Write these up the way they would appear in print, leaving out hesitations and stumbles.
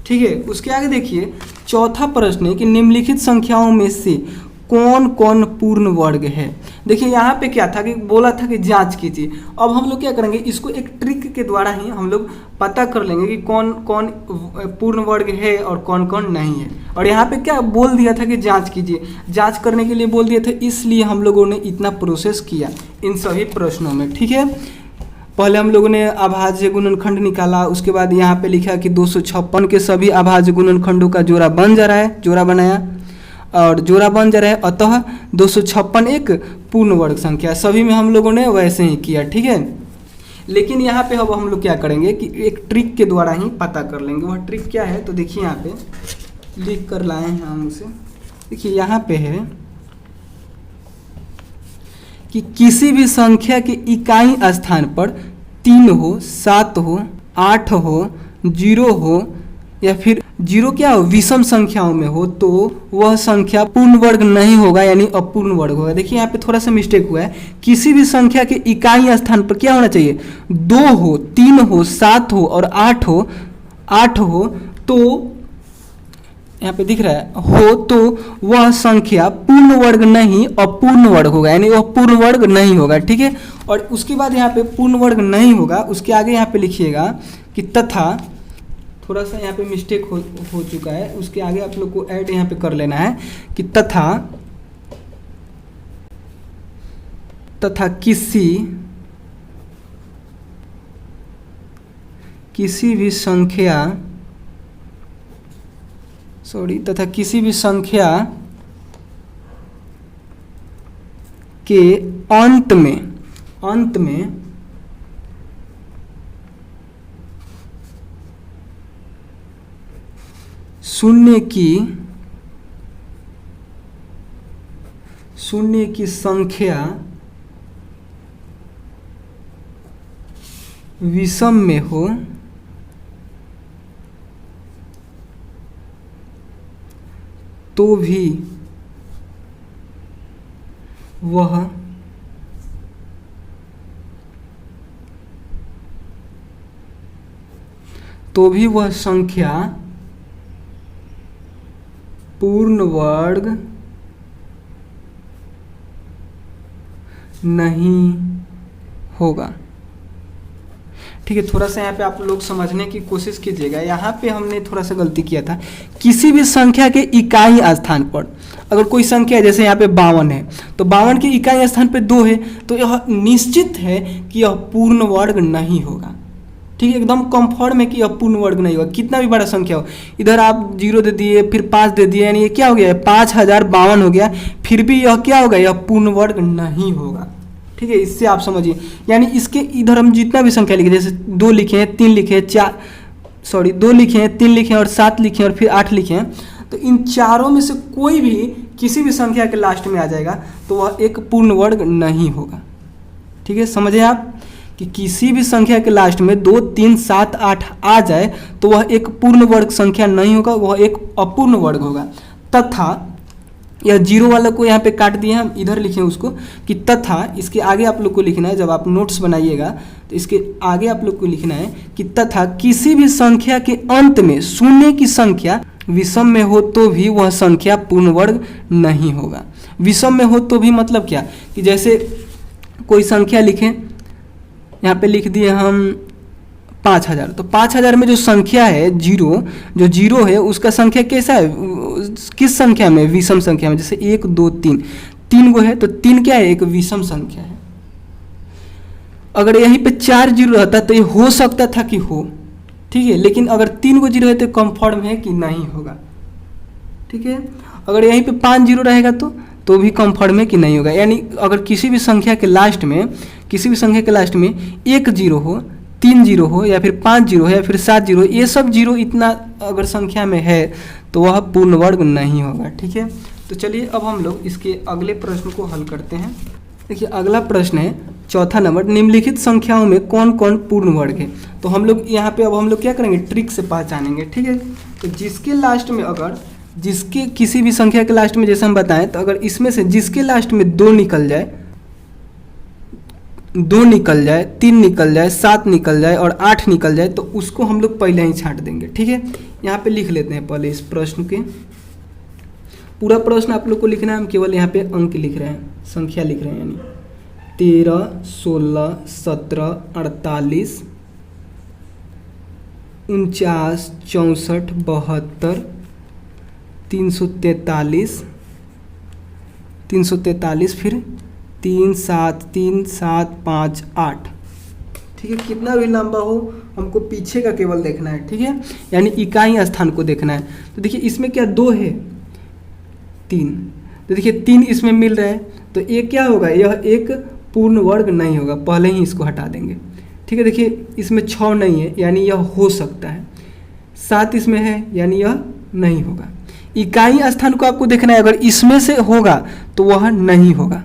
ठीक है। उसके आगे देखिए चौथा प्रश्न है कि निम्नलिखित संख्याओं में से कौन कौन पूर्ण वर्ग है। देखिए यहाँ पे क्या था कि बोला था कि जांच कीजिए। अब हम लोग क्या करेंगे, इसको एक ट्रिक के द्वारा ही हम लोग पता कर लेंगे कि कौन कौन पूर्ण वर्ग है और कौन कौन नहीं है। और यहाँ पे क्या बोल दिया था कि जांच कीजिए, जांच करने के लिए बोल दिया था, इसलिए हम लोगों ने इतना प्रोसेस किया इन सभी प्रश्नों में। ठीक है, पहले हम लोगों ने अभाज्य गुणनखंड निकाला, उसके बाद यहाँ पे लिखा कि 256 के सभी अभाज्य गुणनखंडों का जोड़ा बन जा रहा है, जोड़ा बनाया और जोड़ा बन जा रहा है, अतः 256 एक पूर्ण वर्ग संख्या। सभी में हम लोगों ने वैसे ही किया। ठीक है, लेकिन यहाँ पे अब हम लोग क्या करेंगे कि एक ट्रिक के द्वारा ही पता कर लेंगे। वह ट्रिक क्या है तो देखिए यहाँ पे लिख कर लाए हैं हम उसे। देखिए यहाँ पे है कि किसी भी संख्या के इकाई स्थान पर 3 हो, 7 हो, 8 हो, 0 हो या फिर 0 क्या हो विषम संख्याओं में हो तो वह संख्या पूर्ण वर्ग नहीं होगा, यानी अपूर्ण वर्ग होगा। देखिए यहाँ पे थोड़ा सा मिस्टेक हुआ है। किसी भी संख्या के इकाई स्थान पर क्या होना चाहिए, 2 हो, 3 हो, 7 हो और 8 हो तो यहाँ पे दिख रहा है हो तो वह संख्या पूर्ण वर्ग नहीं अपूर्ण वर्ग होगा, यानी वह पूर्ण वर्ग नहीं होगा। ठीक है, और उसके बाद यहाँ पे पूर्ण वर्ग नहीं होगा, उसके आगे यहाँ पे लिखिएगा कि तथा, थोड़ा सा यहाँ पे मिस्टेक हो चुका है, उसके आगे आप लोग को ऐड यहाँ पे कर लेना है कि तथा किसी भी संख्या के अंत में शून्य की संख्या विषम में हो तो भी वह संख्या पूर्ण वर्ग नहीं होगा। ठीक है, थोड़ा सा यहाँ पे आप लोग समझने की कोशिश कीजिएगा। यहाँ पे हमने थोड़ा सा गलती किया था। किसी भी संख्या के इकाई स्थान पर अगर कोई संख्या है, जैसे यहाँ पे 52 है तो 52 के इकाई स्थान पे 2 है तो यह निश्चित है कि यह पूर्ण वर्ग नहीं होगा। ठीक है, एकदम कंफर्म है कि यह पूर्ण वर्ग नहीं होगा, कितना भी बड़ा संख्या हो। इधर आप 0 दे दिए, फिर 5 दे दिए, यानी ये क्या हो गया, 5052 हो गया, फिर भी यह क्या होगा, यह पूर्ण वर्ग नहीं होगा। ठीक है, इससे आप समझिए, यानी इसके इधर हम जितना भी संख्या लिखे, जैसे 2 लिखे हैं, 3 लिखे हैं, 2 लिखे हैं, 3 लिखे हैं और 7 लिखे हैं और फिर 8 लिखे हैं, तो इन चारों में से कोई भी किसी भी संख्या के लास्ट में आ जाएगा तो वह एक पूर्ण वर्ग नहीं होगा। ठीक है, समझे आप कि किसी भी संख्या के लास्ट में 2, 3, 7, 8 आ जाए तो वह एक पूर्ण वर्ग संख्या नहीं होगा, वह एक अपूर्ण वर्ग होगा। तथा यह 0 वाला को यहाँ पे काट दिए हम, इधर लिखे उसको कि तथा, इसके आगे आप लोग को लिखना है, जब आप नोट्स बनाइएगा तो इसके आगे आप लोग को लिखना है कि तथा किसी भी संख्या के अंत में शून्य की संख्या विषम में हो तो भी वह संख्या पूर्ण वर्ग नहीं होगा। विषम में हो तो भी मतलब क्या, कि जैसे कोई संख्या लिखें, यहाँ पे लिख दिए हम 5000, तो 5000 में जो संख्या है जो जीरो है उसका संख्या कैसा है, किस संख्या में, विषम संख्या में। जैसे 1, 2, 3 गो है तो 3 क्या है, एक विषम संख्या है। अगर यहीं पे 4 जीरो रहता तो ये हो सकता था कि हो, ठीक है, लेकिन अगर 3 गो जीरो है तो कंफर्म है कि नहीं होगा। ठीक है, अगर यहीं पे 5 जीरो रहेगा तो भी कंफर्म है कि नहीं होगा। यानी अगर किसी भी संख्या के लास्ट में 1 जीरो हो, 3 जीरो हो या फिर 5 जीरो हो या फिर 7 जीरो, ये सब जीरो इतना अगर संख्या में है तो वह पूर्ण वर्ग नहीं होगा। ठीक है, तो चलिए अब हम लोग इसके अगले प्रश्न को हल करते हैं। देखिए अगला प्रश्न है चौथा नंबर, निम्नलिखित संख्याओं में कौन कौन पूर्ण वर्ग है। तो हम लोग यहाँ पे अब हम लोग क्या करेंगे, ट्रिक से पहचानेंगे। ठीक है, तो जिसके लास्ट में जिसके किसी भी संख्या के लास्ट में जैसे हम बताएं, तो अगर इसमें से जिसके लास्ट में 2 निकल जाए, 2 निकल जाए, 3 निकल जाए, 7 निकल जाए और 8 निकल जाए तो उसको हम लोग पहले ही छांट देंगे। ठीक है, यहाँ पे लिख लेते हैं पहले इस प्रश्न के। पूरा प्रश्न आप लोग को लिखना है, हम केवल यहाँ पे अंक लिख रहे हैं, संख्या लिख रहे हैं, यानी 13, 16, 17, 48, 49, 64, 72, 343, फिर 3, 7, 3, 7, 5, 8। ठीक है, कितना भी लंबा हो हमको पीछे का केवल देखना है। ठीक है, यानी इकाई स्थान को देखना है। तो देखिए इसमें क्या 2 है, 3, तो देखिए 3 इसमें मिल रहा है, तो ये क्या होगा, यह एक पूर्ण वर्ग नहीं होगा, पहले ही इसको हटा देंगे। ठीक है, देखिए इसमें 6 नहीं है, यानी यह हो सकता है। 7 इसमें है, यानी यह नहीं होगा। इकाई स्थान को आपको देखना है, अगर इसमें से होगा तो वह नहीं होगा,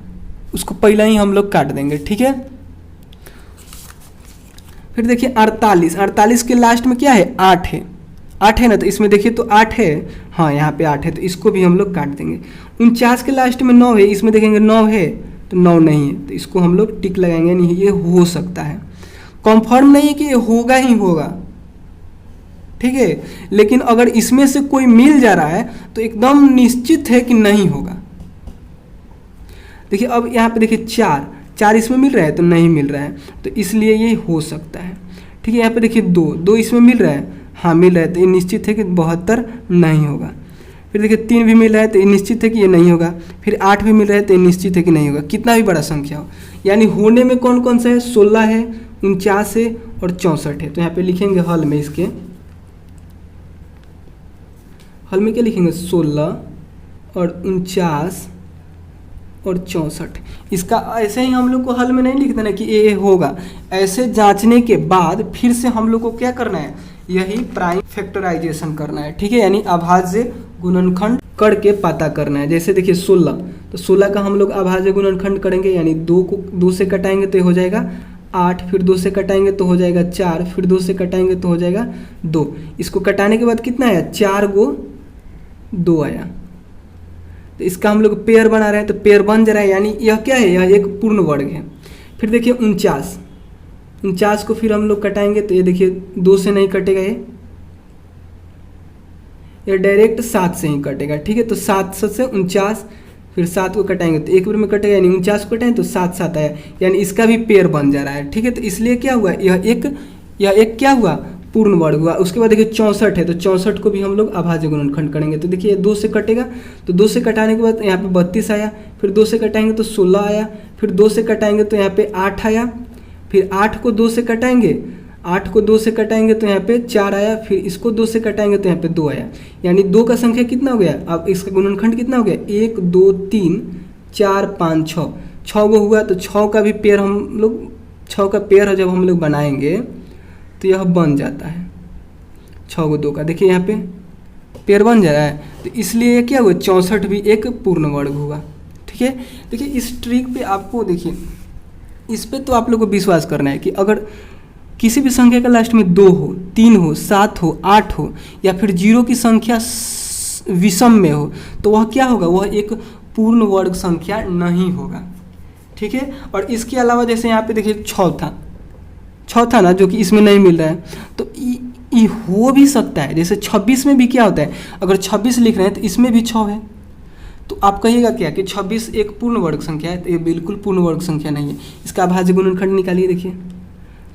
उसको पहले ही हम लोग काट देंगे। ठीक है, फिर देखिए 48 के लास्ट में क्या है, 8 है, 8 है ना, तो इसमें देखिए तो 8 है, हाँ यहाँ पे 8 है, तो इसको भी हम लोग काट देंगे। 49 के लास्ट में 9 है, इसमें देखेंगे 9 है तो 9 नहीं है, तो इसको हम लोग टिक लगाएंगे, नहीं ये हो सकता है। कंफर्म नहीं है कि ये होगा ही होगा, ठीक है, लेकिन अगर इसमें से कोई मिल जा रहा है तो एकदम निश्चित है कि नहीं होगा। देखिए अब यहाँ पे देखिए 4 इसमें मिल रहा है तो नहीं मिल रहा है, तो इसलिए ये हो सकता है। ठीक है, यहाँ पे देखिए 2 इसमें मिल रहा है, हाँ मिल रहा है, तो ये निश्चित है कि 72 नहीं होगा। फिर देखिए 3 भी मिल रहा है तो ये निश्चित है कि ये नहीं होगा। फिर 8 भी मिल रहा है तो ये निश्चित है कि नहीं होगा, कितना भी बड़ा संख्या हो। यानी होने में कौन कौन सा है, 16 है, 49 है और 64 है। तो यहाँ पे लिखेंगे हल में, इसके हल में क्या लिखेंगे, 16 और 49 और 64। इसका ऐसे ही हम लोग को हल में नहीं लिख देना कि ये होगा, ऐसे जांचने के बाद फिर से हम लोग को क्या करना है, यही प्राइम फैक्टराइजेशन करना है। ठीक है, यानी अभाज्य गुणनखंड करके पता करना है। जैसे देखिए 16, तो 16 का हम लोग अभाज्य गुणनखंड करेंगे, यानी 2 से कटाएंगे तो ये हो जाएगा 8, फिर 2 से कटाएंगे तो हो जाएगा 4, फिर 2 से कटाएंगे तो हो जाएगा 2। इसको कटाने के बाद कितना आया, 4 गो 2 आया। तो इसका हम लोग पेयर बना रहे हैं, तो पेयर बन जा रहा है, यानी यह क्या है, यह एक पूर्ण वर्ग है। फिर देखिए 49 को फिर हम लोग कटाएंगे तो ये देखिए 2 से नहीं कटेगा, ये डायरेक्ट 7 से ही कटेगा। ठीक है, तो 7 से 49, फिर 7 को कटाएंगे तो एक बार में कटेगा, यानी 49 को कटाएंगे तो 7 आया, यानी इसका भी पेयर बन जा रहा है। ठीक है, तो इसलिए क्या हुआ, यह एक क्या हुआ, पूर्ण वर्ग हुआ। उसके बाद देखिए 64 है, तो 64 को भी हम लोग अभाज्य गुणनखंड करेंगे। तो देखिए 2 से कटेगा, तो 2 से कटाने के बाद यहाँ पे 32 आया, फिर 2 से कटाएंगे तो 16 आया, फिर 2 से कटाएंगे तो यहाँ पे 8 आया, फिर 8 को 2 से कटाएंगे, 8 को 2 से कटाएंगे तो यहाँ पे 4 आया, फिर इसको 2 से कटाएंगे तो यहाँ पे 2 आया, यानी 2 का संख्या कितना हो गया, अब इसका गुणनखंड कितना हो गया, 1 2 3 4 5 6 गो हुआ। तो 6 का भी पेयर हम लोग, 6 का पेयर जब हम लोग बनाएंगे तो यह बन जाता है 6 गो 2 का, देखिए यहाँ पे पेयर बन जा रहा है। तो इसलिए क्या हुआ, 64 भी एक पूर्ण वर्ग हुआ। ठीक है, देखिए इस ट्रिक पे आपको, देखिए इस पे तो आप लोग को विश्वास करना है कि अगर किसी भी संख्या का लास्ट में 2 हो, 3 हो, 7 हो, 8 हो, या फिर 0 की संख्या विषम में हो, तो वह क्या होगा, वह एक पूर्ण वर्ग संख्या नहीं होगा। ठीक है, और इसके अलावा जैसे यहाँ पे देखिए 6 था ना, जो कि इसमें नहीं मिल रहा है, तो ये हो भी सकता है। जैसे 26 में भी क्या होता है, अगर 26 लिख रहे हैं तो इसमें भी 6 है, तो आप कहिएगा क्या कि 26 एक पूर्ण वर्ग संख्या है, तो ये बिल्कुल पूर्ण वर्ग संख्या नहीं है। इसका अभाज्य गुणनखंड निकालिए, देखिए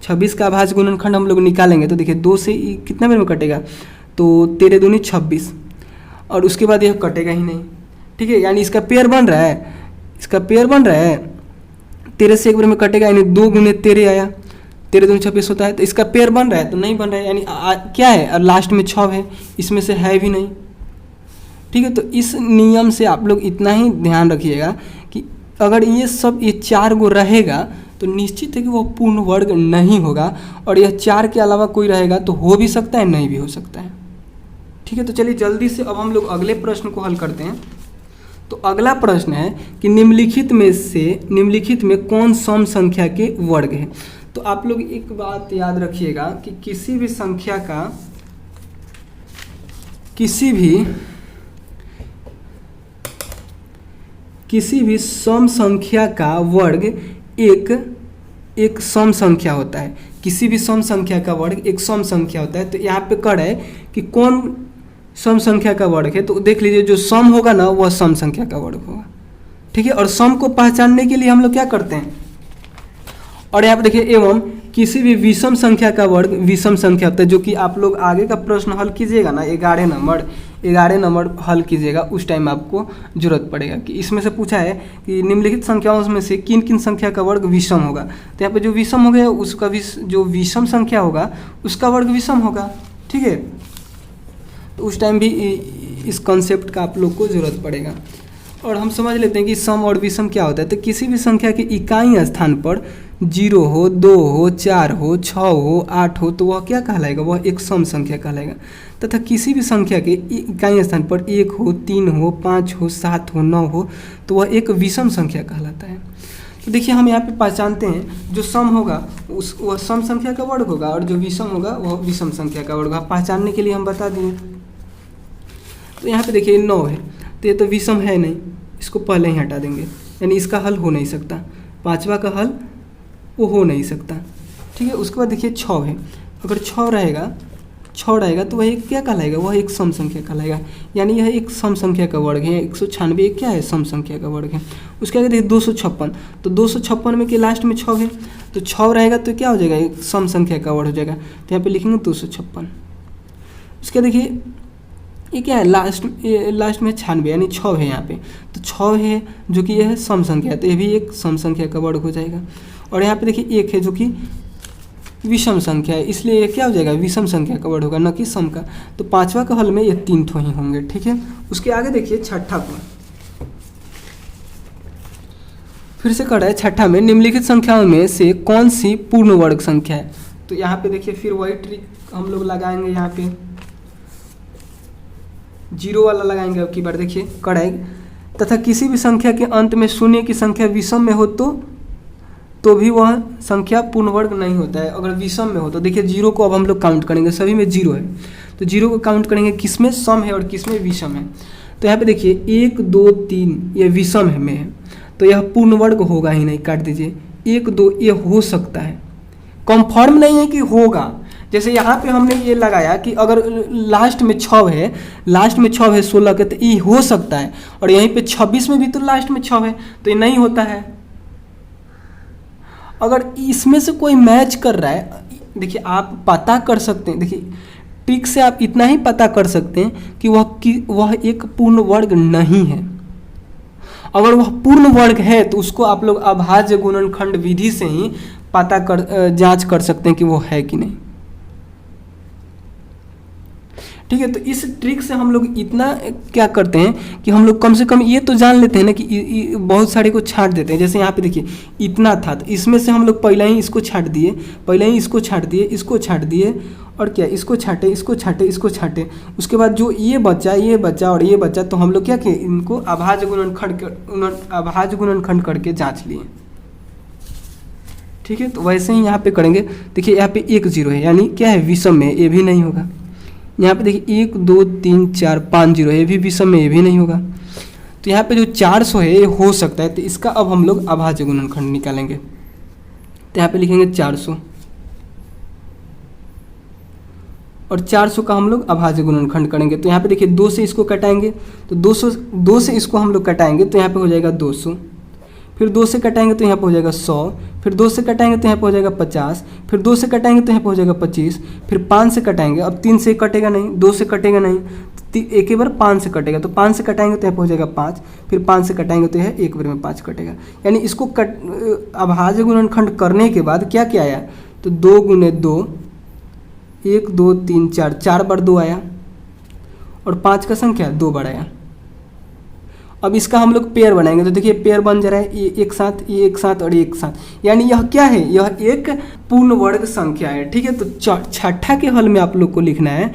26 का अभाज्य गुणनखंड हम लोग निकालेंगे तो देखिए 2 से कितना बार में कटेगा, तो 13 दूनी 26, और उसके बाद यह कटेगा ही नहीं। ठीक है, यानी इसका पेयर बन रहा है, 13 से एक बार में कटेगा, यानी 2 गुने 13 आया, 13 दूनी 26 होता है। तो इसका पेयर बन रहा है, तो नहीं बन रहा है, यानी क्या है, और लास्ट में 6 है, इसमें से है भी नहीं। ठीक है, तो इस नियम से आप लोग इतना ही ध्यान रखिएगा कि अगर ये 4 गो रहेगा तो निश्चित है कि वो पूर्ण वर्ग नहीं होगा, और यह 4 के अलावा कोई रहेगा तो हो भी सकता है, नहीं भी हो सकता है। ठीक है, तो चलिए जल्दी से अब हम लोग अगले प्रश्न को हल करते हैं। तो अगला प्रश्न है कि निम्नलिखित में कौन सम संख्या के वर्ग है। तो आप लोग एक बात याद रखिएगा कि किसी भी संख्या का, किसी भी सम संख्या का वर्ग एक एक सम संख्या होता है, किसी भी सम संख्या का वर्ग एक सम संख्या होता है। तो यहाँ पे कड़ है कि कौन सम संख्या का वर्ग है, तो देख लीजिए जो सम होगा ना वह सम संख्या का वर्ग होगा, ठीक है। और सम को पहचानने के लिए हम लोग क्या करते हैं, और यहाँ पे देखिए एवं किसी भी विषम संख्या का वर्ग विषम संख्या होता है, जो कि आप लोग आगे का प्रश्न हल कीजिएगा ना 11 नंबर हल कीजिएगा, उस टाइम आपको जरूरत पड़ेगा कि इसमें से पूछा है कि निम्नलिखित संख्याओं में से किन किन संख्या का वर्ग विषम होगा। तो यहाँ पे जो विषम हो गया उसका जो विषम संख्या होगा उसका वर्ग विषम होगा, ठीक है। तो उस टाइम भी इस कॉन्सेप्ट का आप लोग को जरूरत पड़ेगा। और हम समझ लेते हैं कि सम और विषम क्या होता है। तो किसी भी संख्या के इकाई स्थान पर 0 हो, 2 हो, 4 हो, 6 हो, 8 हो तो वह क्या कहलाएगा, वह एक सम संख्या कहलाएगा। तथा किसी भी संख्या के इकाई स्थान पर 1 हो, 3 हो, 5 हो, 7 हो, 9 हो तो वह एक विषम संख्या कहलाता है। तो देखिए हम यहाँ पे पहचानते हैं जो सम होगा वह सम संख्या का वर्ग होगा और जो विषम होगा वह विषम संख्या का वर्ग होगा। पहचानने के लिए हम बता दिए। तो यहाँ पे देखिए 9 है, तो ये तो विषम है नहीं, इसको पहले ही हटा देंगे, यानी इसका हल हो नहीं सकता। 5वां का हल वो हो नहीं सकता, ठीक है। उसके बाद देखिए 6 है, अगर 6 रहेगा तो वह एक क्या कहलाएगा, वह एक सम संख्या कहलाएगा, यानी यह एक सम संख्या का वर्ग है। 196 एक क्या है, सम संख्या का वर्ग है। उसके आगे देखिए 256, तो 256 में के लास्ट में 6 है, तो 6 रहेगा तो क्या हो जाएगा, एक सम संख्या का वर्ग हो जाएगा। तो यहाँ पे लिखेंगे 256। उसके देखिए ये क्या है, लास्ट में 96 यानी 6 है यहाँ पे, तो 6 है जो कि यह है सम संख्या है, तो ये भी एक सम संख्या का वर्ग हो जाएगा। और यहाँ पे देखिए 1 है जो कि विषम संख्या है, इसलिए ये क्या हो जाएगा, विषम संख्या का वर्ग होगा, न कि सम का। तो 5वां का हल में ये 3 ठो ही होंगे, ठीक है। उसके आगे देखिए 6ठा को, फिर से कड़ा है 6ठा में निम्नलिखित संख्याओं में से कौन सी पूर्ण वर्ग संख्या है। तो यहाँ पे देखिए फिर वही ट्रिक हम लोग लगाएंगे, यहाँ पे 0 वाला लगाएंगे। अब की बार देखिए कड़ा है, तथा किसी भी संख्या के अंत में शून्य की संख्या विषम में हो तो भी वह संख्या पूर्ण वर्ग नहीं होता है। अगर विषम में हो तो देखिए 0 को अब हम लोग काउंट करेंगे, सभी में 0 है, तो 0 को काउंट करेंगे किस में सम है और किस में विषम है। तो यहाँ पे देखिए 1 2 3 ये विषम है में है, तो यह पूर्ण वर्ग होगा ही नहीं, काट दीजिए। 1 2 ये हो सकता है, कंफर्म नहीं है कि होगा। जैसे यहाँ पे हमने ये लगाया कि अगर लास्ट में 6 है 16 के, तो ये हो सकता है। और यहीं पे 26 में भी तो लास्ट में 6 है, तो ये नहीं होता है। अगर इसमें से कोई मैच कर रहा है, देखिए आप पता कर सकते हैं, देखिए ट्रिक से आप इतना ही पता कर सकते हैं कि वह एक पूर्ण वर्ग नहीं है। अगर वह पूर्ण वर्ग है तो उसको आप लोग अभाज्य गुणनखंड विधि से ही जांच कर सकते हैं कि वो है कि नहीं, ठीक है। तो इस ट्रिक से हम लोग इतना क्या करते हैं कि हम लोग कम से कम ये तो जान लेते हैं ना कि बहुत सारे को छांट देते हैं। जैसे यहाँ पे देखिए इतना था, तो इसमें से हम लोग पहले ही इसको छांट दिए, इसको छांट दिए और क्या इसको छांटे, उसके बाद जो ये बचा और ये बचा, तो हम लोग क्या किए, इनको अभाज्य गुणनखंड करके जाँच लिए, ठीक है। तो वैसे ही यहाँ पे करेंगे। देखिए यहाँ पे 1 0 है, यानी क्या है, विषम में, ये भी नहीं होगा। यहाँ पे देखिए 1 2 3 4 5 0 है, ये भी विषम में, ये भी नहीं होगा। तो यहाँ पे जो 400 है ये हो सकता है, तो इसका अब हम लोग अभाज्य गुणनखंड निकालेंगे। तो यहाँ पे लिखेंगे 400 और 400 का हम लोग अभाज्य गुणनखंड करेंगे। तो यहाँ पे देखिए 2 से इसको कटाएंगे, तो 2 से इसको हम लोग कटाएंगे, तो यहाँ पे हो जाएगा 200। फिर 2 से कटाएंगे तो यहाँ पे हो जाएगा 100, फिर 2 से कटाएंगे तो यहाँ पे हो जाएगा 50, फिर 2 से कटाएंगे तो यहाँ पे हो जाएगा 25, फिर 5 से कटाएंगे, अब 3 से कटेगा नहीं, 2 से कटेगा नहीं, एक ही बार 5 से कटेगा, तो 5 से कटाएंगे तो यहाँ पे हो जाएगा 5, फिर 5 से कटाएंगे तो यह एक बार में 5 कटेगा। यानी इसको अभाज्य गुणनखंड करने के बाद क्या क्या आया, तो 2 गुने 2 1 2 3 4, 4 बार 2 आया और 5 का संख्या 2 बार आया। अब इसका हम लोग पेयर बनाएंगे, तो देखिए पेयर बन जा रहा है, ये एक साथ, ये एक साथ और ये एक साथ, यानी यह क्या है, यह एक पूर्ण वर्ग संख्या है, ठीक है। तो 6ठा के हल में आप लोग को लिखना है,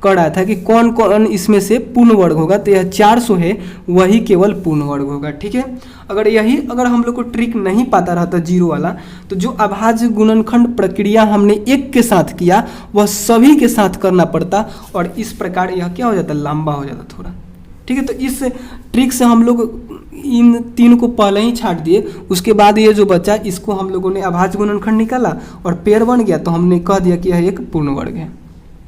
कड़ा था कि कौन कौन इसमें से पूर्ण वर्ग होगा, तो यह 400 है, वही केवल पूर्ण वर्ग होगा, ठीक है। अगर हम लोग को ट्रिक नहीं पता रहता 0 वाला, तो जो अभाज्य गुणनखंड प्रक्रिया हमने एक के साथ किया वह सभी के साथ करना पड़ता, और इस प्रकार यह क्या हो जाता, लंबा हो जाता थोड़ा, ठीक है। तो इस ट्रिक से हम लोग इन तीन को पहले ही छांट दिए, उसके बाद ये जो बचा इसको हम लोगों ने अभाज्य गुणनखंड निकाला और पेड़ बन गया, तो हमने कह दिया कि यह एक पूर्ण वर्ग है।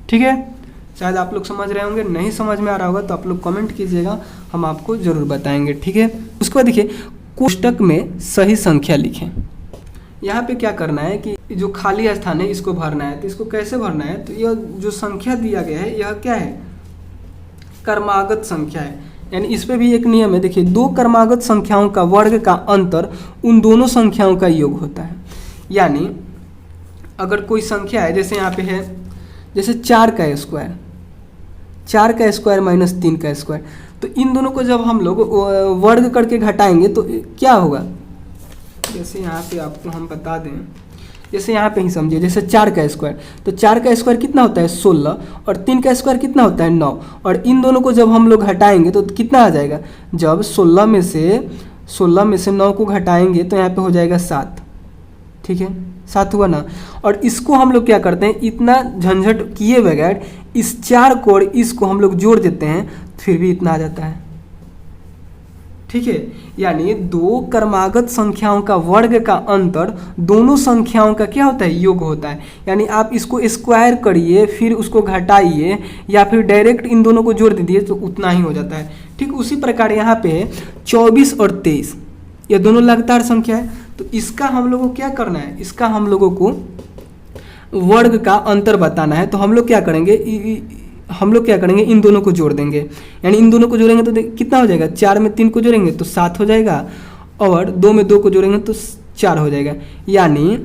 ठीक है, शायद आप लोग समझ रहे होंगे, नहीं समझ में आ रहा होगा तो आप लोग कमेंट कीजिएगा, हम आपको जरूर बताएंगे। ठीक है, उसके बाद देखिए कोष्टक में सही संख्या लिखें। यहाँ पे क्या करना है कि जो खाली स्थान है इसको भरना है। तो इसको कैसे भरना है, तो यह जो संख्या दिया गया है यह क्या है, क्रमागत संख्या है। यानी इस पे भी एक नियम है, देखिए दो क्रमागत संख्याओं का वर्ग का अंतर उन दोनों संख्याओं का योग होता है। यानी अगर कोई संख्या है, जैसे यहाँ पे है जैसे 4 का स्क्वायर, 4 का स्क्वायर माइनस 3 का स्क्वायर, तो इन दोनों को जब हम लोग वर्ग करके घटाएंगे तो क्या होगा, जैसे यहाँ पे आपको हम बता दें, जैसे यहाँ पे ही समझिए, जैसे 4 का स्क्वायर, तो 4 का स्क्वायर कितना होता है 16 और 3 का स्क्वायर कितना होता है 9, और इन दोनों को जब हम लोग घटाएंगे तो कितना आ जाएगा, जब 16 में से 9 को घटाएंगे तो यहाँ पे हो जाएगा 7। ठीक है, 7 हुआ ना। और इसको हम लोग क्या करते हैं, इतना झंझट किए बगैर इस 4 को और इसको हम लोग जोड़ देते हैं, फिर भी इतना आ जाता है। ठीक है, यानी दो क्रमागत संख्याओं का वर्ग का अंतर दोनों संख्याओं का क्या होता है, योग होता है। यानी आप इसको स्क्वायर करिए फिर उसको घटाइए या फिर डायरेक्ट इन दोनों को जोड़ दीजिए तो उतना ही हो जाता है। ठीक, उसी प्रकार यहाँ पे 24 और 23 ये दोनों लगातार संख्या है, तो इसका हम लोगों को क्या करना है, इसका हम लोगों को वर्ग का अंतर बताना है। तो हम लोग क्या करेंगे, इन दोनों को जोड़ देंगे। यानी इन दोनों को जोड़ेंगे तो कितना हो जाएगा, 4 में 3 को जोड़ेंगे तो 7 हो जाएगा, और 2 में 2 को जोड़ेंगे तो 4 हो जाएगा। यानी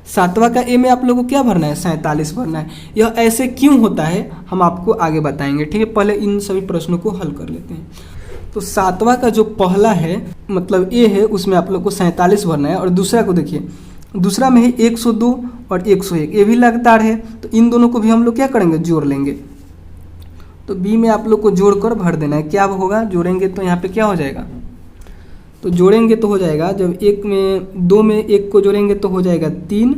7वां का ए में आप लोगों को क्या भरना है, 47 भरना है। यह ऐसे क्यों होता है हम आपको आगे बताएंगे। ठीक है, पहले इन सभी प्रश्नों को हल कर लेते हैं। तो 7वां का जो पहला है मतलब ए है, उसमें आप लोग को 47 भरना है, और दूसरा को देखिए, दूसरा में है 102 और 101, ये भी लगातार है, तो इन दोनों को भी हम लोग क्या करेंगे, जोड़ लेंगे। तो बी में आप लोग को जोड़कर भर देना है। क्या होगा, जोड़ेंगे तो यहाँ पे क्या हो जाएगा, तो जोड़ेंगे तो हो जाएगा, जब 2 में 1 को जोड़ेंगे तो हो जाएगा 3,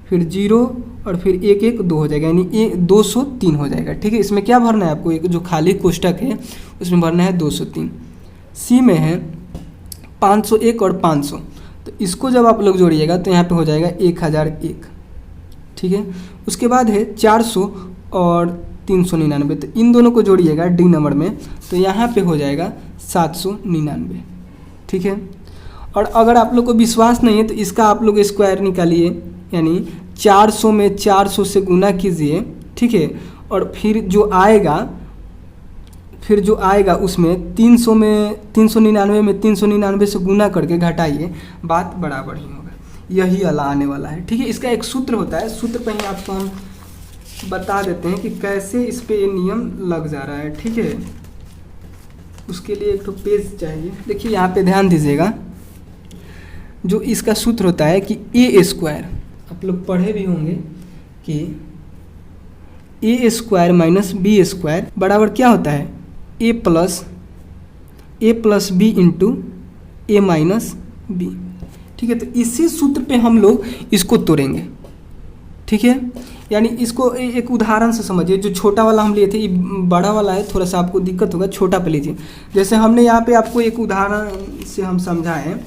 फिर 0 और फिर 1 1 2 हो जाएगा, यानी 203 हो जाएगा। ठीक है, इसमें क्या भरना है आपको, एक जो खाली कोष्टक है उसमें भरना है 203। सी में है 501 और 500, तो इसको जब आप लोग जोड़िएगा तो यहाँ पे हो जाएगा 1001। ठीक है, उसके बाद है 400 और 399, तो इन दोनों को जोड़िएगा डी नंबर में, तो यहाँ पे हो जाएगा 799। ठीक है, और अगर आप लोग को विश्वास नहीं है तो इसका आप लोग स्क्वायर निकालिए, यानी 400 में 400 से गुना कीजिए। ठीक है, और फिर जो आएगा उसमें 399 में 399 से गुना करके घटाइए, बात बराबर ही होगा, यही अला आने वाला है। ठीक है, इसका एक सूत्र होता है, सूत्र पे ही आपको हम बता देते हैं कि कैसे इस पे ये नियम लग जा रहा है। ठीक है, उसके लिए एक तो पेज चाहिए। देखिए यहाँ पे ध्यान दीजिएगा, जो इसका सूत्र होता है कि ए स्क्वायर, आप लोग पढ़े भी होंगे कि ए स्क्वायर माइनस बी स्क्वायर बराबर क्या होता है, ए प्लस बी इंटू ए माइनस बी। ठीक है, तो इसी सूत्र पे हम लोग इसको तोड़ेंगे। ठीक है, यानी इसको एक उदाहरण से समझिए, जो छोटा वाला हम लिए थे, ये बड़ा वाला है, थोड़ा सा आपको दिक्कत होगा, छोटा पे लीजिए। जैसे हमने यहाँ पे आपको एक उदाहरण से हम समझाएं,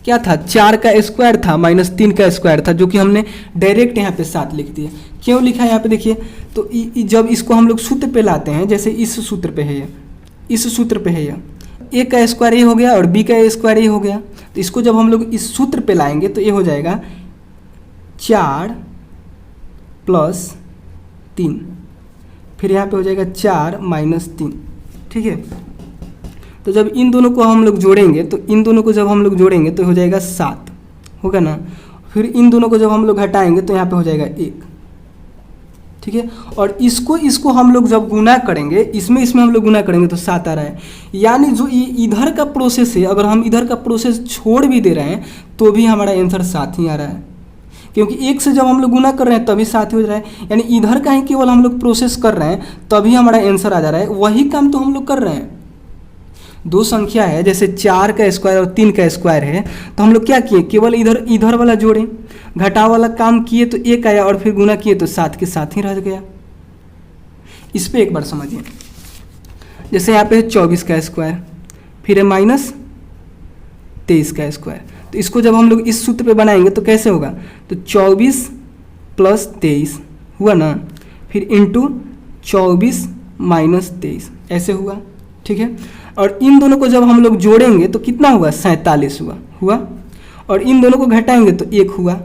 क्या था, 4 का स्क्वायर था माइनस 3 का स्क्वायर था, जो कि हमने डायरेक्ट यहाँ पे 7 लिख दिया। क्यों लिखा है यहाँ पे देखिए, तो जब इसको हम लोग सूत्र पे लाते हैं, जैसे इस सूत्र पे है ये, इस सूत्र पे है ये, ए का स्क्वायर ये हो गया और बी का स्क्वायर ये हो गया, तो इसको जब हम लोग इस सूत्र पे लाएंगे तो ये हो जाएगा 4 + 3, फिर यहाँ पे हो जाएगा 4 - 3। ठीक है, तो जब इन दोनों को हम लोग जोड़ेंगे तो हो जाएगा 7, होगा ना। फिर इन दोनों को जब हम लोग घटाएंगे तो यहाँ पे हो जाएगा 1। ठीक है, और इसको हम लोग जब गुना करेंगे, इसमें हम लोग गुना करेंगे तो 7 आ रहा है। यानी जो इधर का प्रोसेस है, अगर हम इधर का प्रोसेस छोड़ भी दे रहे हैं तो भी हमारा आंसर 7 ही आ रहा है, क्योंकि 1 से जब हम लोग गुना कर रहे हैं तभी 7 ही हो रहा है। यानी इधर का ही केवल हम लोग प्रोसेस कर रहे हैं तभी हमारा आंसर आ जा रहा है। वही काम तो हम लोग कर रहे हैं। दो संख्या है, जैसे 4 का स्क्वायर और 3 का स्क्वायर है, तो हम लोग क्या किए, केवल इधर वाला जोड़े, घटाव वाला काम किए तो 1 आया, और फिर गुना किए तो 7 के साथ ही रह गया। इस पर एक बार समझिए। जैसे यहाँ पे है 24 का स्क्वायर, फिर है माइनस 23 का स्क्वायर। तो इसको जब हम लोग इस सूत्र पे बनाएंगे तो कैसे होगा, तो 24 प्लस 23 हुआ ना, फिर इंटू 24 माइनस 23 ऐसे हुआ, ठीक है। और इन दोनों को जब हम लोग जोड़ेंगे तो कितना हुआ, 47 हुआ। और इन दोनों को घटाएंगे तो 1 हुआ।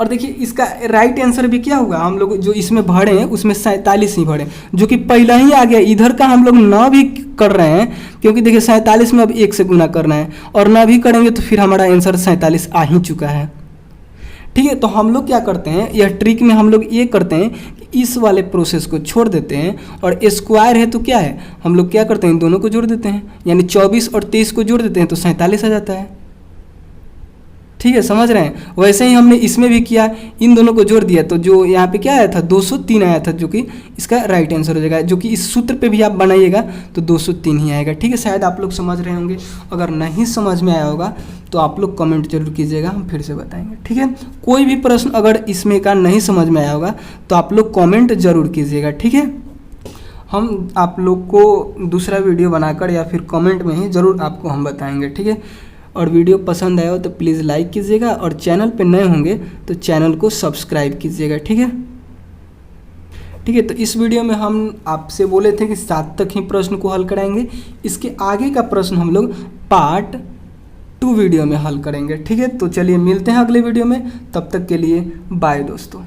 और देखिए इसका राइट आंसर भी क्या हुआ, हम लोग जो इसमें भरे हैं उसमें 47 ही भरे, जो कि पहला ही आ गया। इधर का हम लोग ना भी कर रहे हैं, क्योंकि देखिए 47 में अब 1 से गुना करना है, और ना भी करेंगे तो फिर हमारा आंसर 47 आ ही चुका है, ठीक है। तो हम लोग क्या करते हैं, यह ट्रिक में हम लोग ये करते हैं कि इस वाले प्रोसेस को छोड़ देते हैं, और स्क्वायर है तो क्या है, हम लोग क्या करते हैं, इन दोनों को जोड़ देते हैं, यानी 24 और 23 को जोड़ देते हैं तो 47 आ जाता है, ठीक है, समझ रहे हैं। वैसे ही हमने इसमें भी किया, इन दोनों को जोड़ दिया तो जो यहाँ पे क्या आया था, 203 आया था, जो कि इसका राइट आंसर हो जाएगा। जो कि इस सूत्र पे भी आप बनाइएगा तो 203 ही आएगा, ठीक है। शायद आप लोग समझ रहे होंगे, अगर नहीं समझ में आया होगा तो आप लोग कमेंट जरूर कीजिएगा, हम फिर से बताएंगे, ठीक है। कोई भी प्रश्न अगर इसमें का नहीं समझ में आया होगा तो आप लोग कॉमेंट जरूर कीजिएगा, ठीक है। हम आप लोग को दूसरा वीडियो बनाकर या फिर कमेंट में ही ज़रूर आपको हम बताएंगे, ठीक है। और वीडियो पसंद आया हो तो प्लीज़ लाइक कीजिएगा, और चैनल पे नए होंगे तो चैनल को सब्सक्राइब कीजिएगा, ठीक है। ठीक है, तो इस वीडियो में हम आपसे बोले थे कि 7 तक ही प्रश्न को हल कराएंगे। इसके आगे का प्रश्न हम लोग पार्ट 2 वीडियो में हल करेंगे, ठीक है। तो चलिए मिलते हैं अगले वीडियो में, तब तक के लिए बाय दोस्तों।